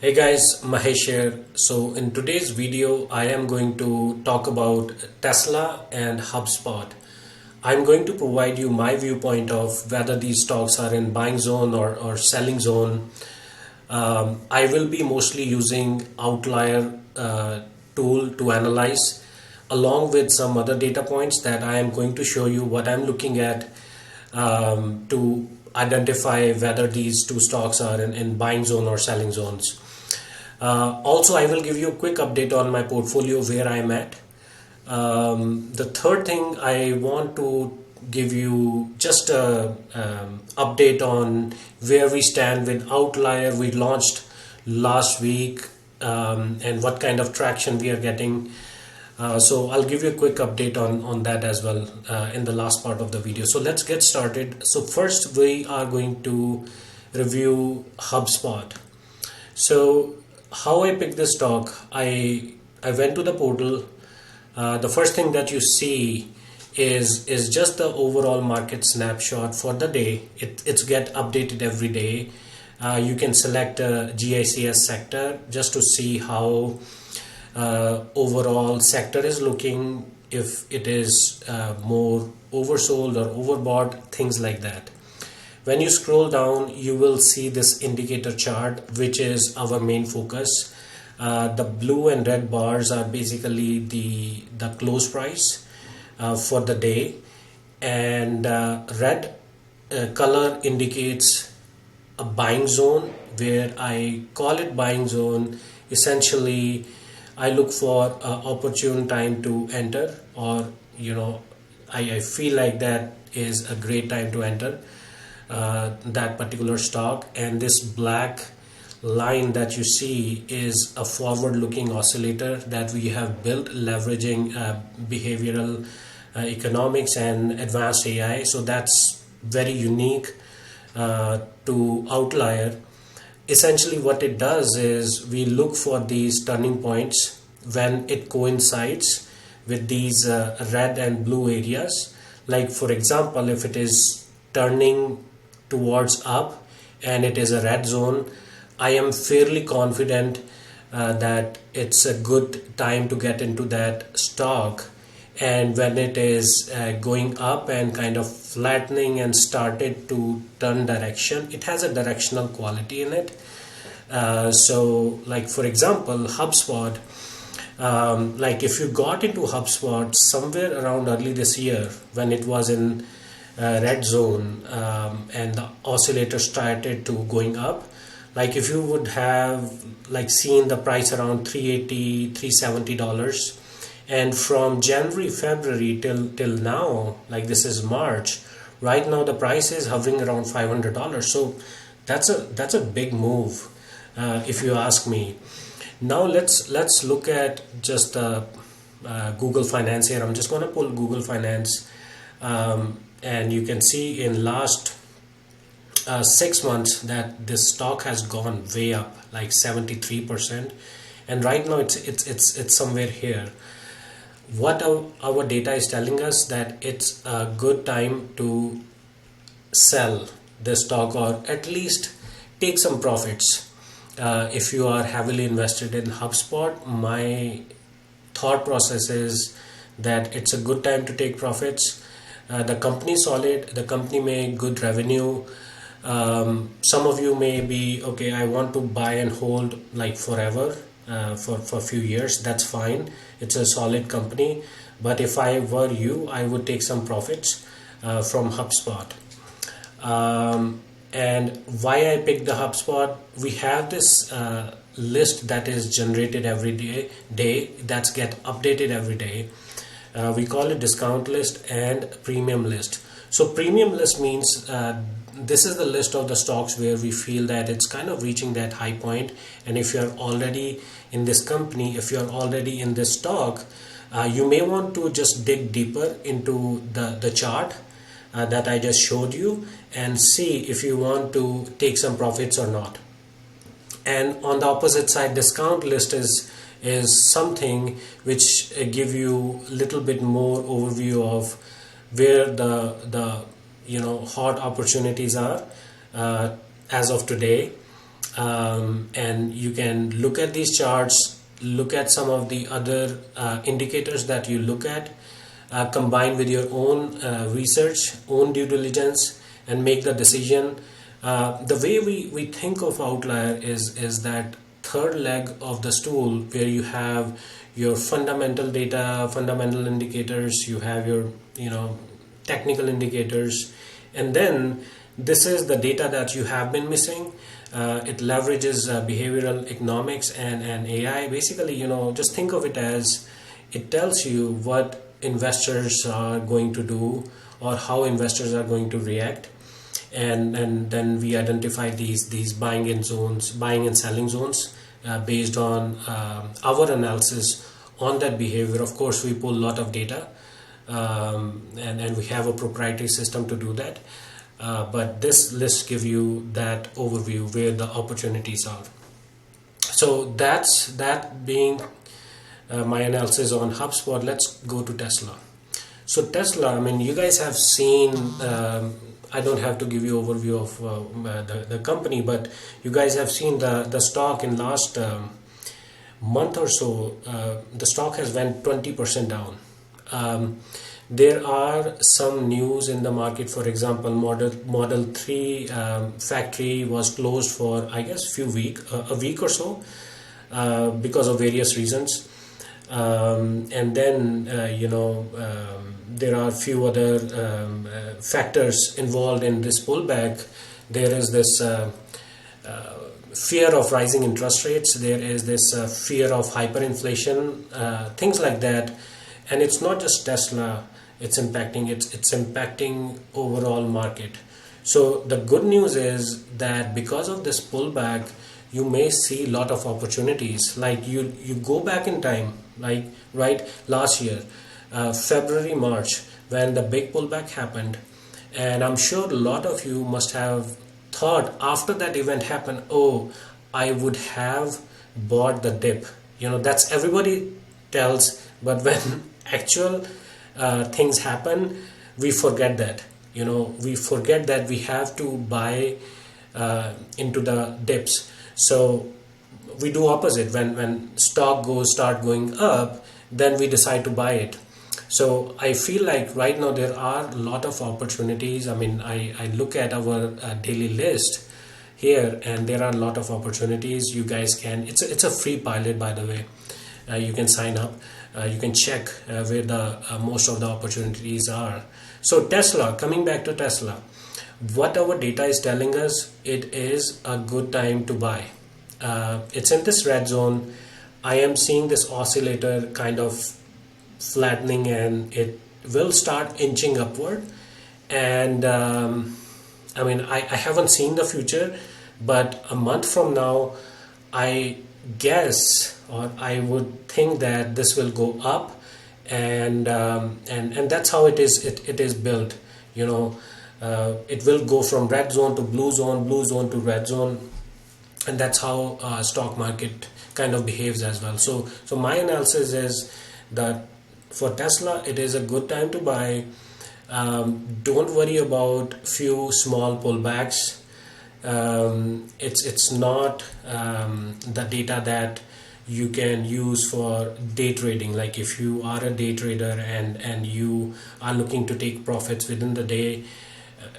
Hey guys, Mahesh here. So in today's video, I am going to talk about Tesla and HubSpot. I'm going to provide you my viewpoint of whether these stocks are in buying zone or selling zone. I will be mostly using Outlier tool to analyze along with some other data points that I am going to show you what I'm looking at to identify whether these two stocks are in buying zone or selling zones. Also, I will give you a quick update on my portfolio where I'm at. The third thing I want to give you just a update on where we stand with Outlier. We launched last week and what kind of traction we are getting. So I'll give you a quick update on that as well in the last part of the video. So let's get started. So first we are going to review HubSpot. So how I picked this stock, I went to the portal. The first thing that you see is just the overall market snapshot for the day. It's get updated every day. You can select a GICS sector just to see how overall sector is looking, if it is more oversold or overbought, things like that. When you scroll down, you will see this indicator chart, which is our main focus. The blue and red bars are basically the close price for the day, and red color indicates a buying zone, where I call it buying zone. Essentially, I look for an opportune time to enter, or I feel like that is a great time to enter that particular stock. And this black line that you see is a forward looking oscillator that we have built leveraging behavioral economics and advanced AI. So that's very unique to Outlier. Essentially what it does is we look for these turning points when it coincides with these red and blue areas. Like for example, if it is turning towards up and it is a red zone, I am fairly confident that it's a good time to get into that stock. And when it is going up and kind of flattening and started to turn direction, it has a directional quality in it. So like for example, HubSpot, like if you got into HubSpot somewhere around early this year when it was in red zone, and the oscillator started to going up, like if you would have like seen the price around 380 $370, and from January February till now, like this is March, right now the price is hovering around $500. So that's a big move, if you ask me. Now let's look at just Google Finance here. I'm just going to pull Google Finance, and you can see in last 6 months that this stock has gone way up, like 73%, and right now it's somewhere here. What our data is telling us, that it's a good time to sell the stock, or at least take some profits. If you are heavily invested in HubSpot, my thought process is that it's a good time to take profits. The company is solid, the company made good revenue. Some of you may be okay, I want to buy and hold like forever, for a few years. That's fine, it's a solid company. But if I were you, I would take some profits from HubSpot. And why I picked the HubSpot, we have this list that is generated every day that's get updated every day. We call it discount list and premium list. So premium list means this is the list of the stocks where we feel that it's kind of reaching that high point, and if you're already in this company, if you're already in this stock, you may want to just dig deeper into the chart that I just showed you, and see if you want to take some profits or not. And on the opposite side, discount list is something which give you a little bit more overview of where the hot opportunities are as of today. and you can look at these charts, look at some of the other indicators that you look at, combine with your own research, own due diligence, and make the decision. The way we think of Outlier is that third leg of the stool, where you have your fundamental data, fundamental indicators, you have your technical indicators, and then this is the data that you have been missing. It leverages behavioral economics and AI. Basically, just think of it as it tells you what investors are going to do or how investors are going to react, and then we identify these buying and selling zones based on our analysis on that behavior. Of course, we pull a lot of data, and we have a proprietary system to do that. But this list give you that overview where the opportunities are. So that being my analysis on HubSpot. Let's go to Tesla. So Tesla, I mean, you guys have seen. I don't have to give you overview of the company, but you guys have seen the stock in last month or so. The stock has went 20% down. There are some news in the market. For example, Model 3 factory was closed for, I guess, a week or so because of various reasons. And then there are a few other factors involved in this pullback. There is this fear of rising interest rates. There is this fear of hyperinflation, things like that. And it's not just Tesla. It's impacting overall market. So the good news is that because of this pullback, you may see a lot of opportunities. Like you go back in time, like right last year, February, March, when the big pullback happened, and I'm sure a lot of you must have thought after that event happened, oh, I would have bought the dip. That's everybody tells, but when actual things happen, we forget that. We forget that we have to buy into the dips. So we do opposite. When stock start going up, then we decide to buy it. So I feel like right now there are a lot of opportunities. I mean, I look at our daily list here, and there are a lot of opportunities. You guys can. It's a free pilot, by the way. You can sign up. You can check where the most of the opportunities are. So Tesla, coming back to Tesla, what our data is telling us, it is a good time to buy. It's in this red zone. I am seeing this oscillator kind of flattening, and it will start inching upward. And I mean, I haven't seen the future, but a month from now, I guess, or I would think that this will go up, and that's how it is. It is built. It will go from red zone to blue zone to red zone, and that's how stock market kind of behaves as well. So my analysis is that for Tesla, it is a good time to buy. Don't worry about few small pullbacks. It's not the data that you can use for day trading. Like if you are a day trader and you are looking to take profits within the day,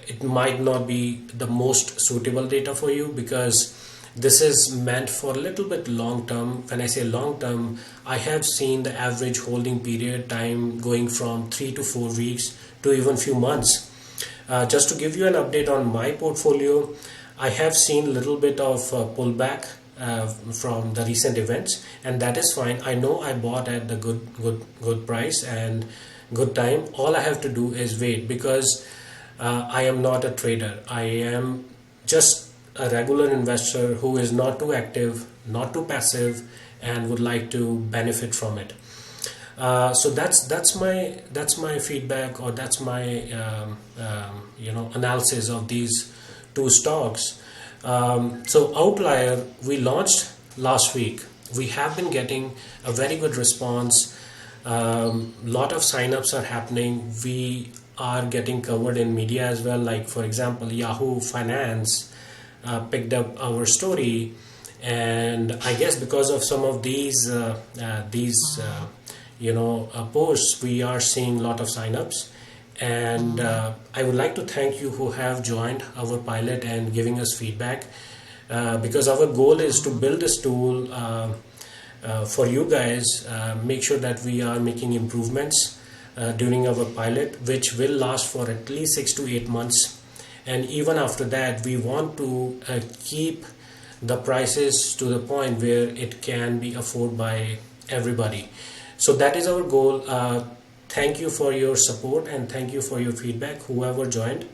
it might not be the most suitable data for you, because this is meant for a little bit long term. When I say long term, I have seen the average holding period time going from 3 to 4 weeks to even few months. Just to give you an update on my portfolio, I have seen a little bit of pullback from the recent events, and that is fine. I know I bought at the good price and good time. All I have to do is wait, because I am not a trader. I am just a regular investor who is not too active, not too passive, and would like to benefit from it. So that's my feedback, or that's my analysis of these two stocks. So Outlier, we launched last week. We have been getting a very good response. Lot of signups are happening. We are getting covered in media as well, like for example Yahoo Finance, picked up our story, and I guess because of some of these posts, we are seeing a lot of signups. And I would like to thank you who have joined our pilot and giving us feedback, because our goal is to build this tool for you guys. Make sure that we are making improvements during our pilot, which will last for at least 6 to 8 months. And even after that, we want to keep the prices to the point where it can be afforded by everybody. So that is our goal. Thank you for your support and thank you for your feedback, whoever joined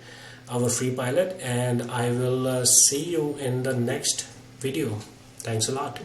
our free pilot, and I will see you in the next video. Thanks a lot.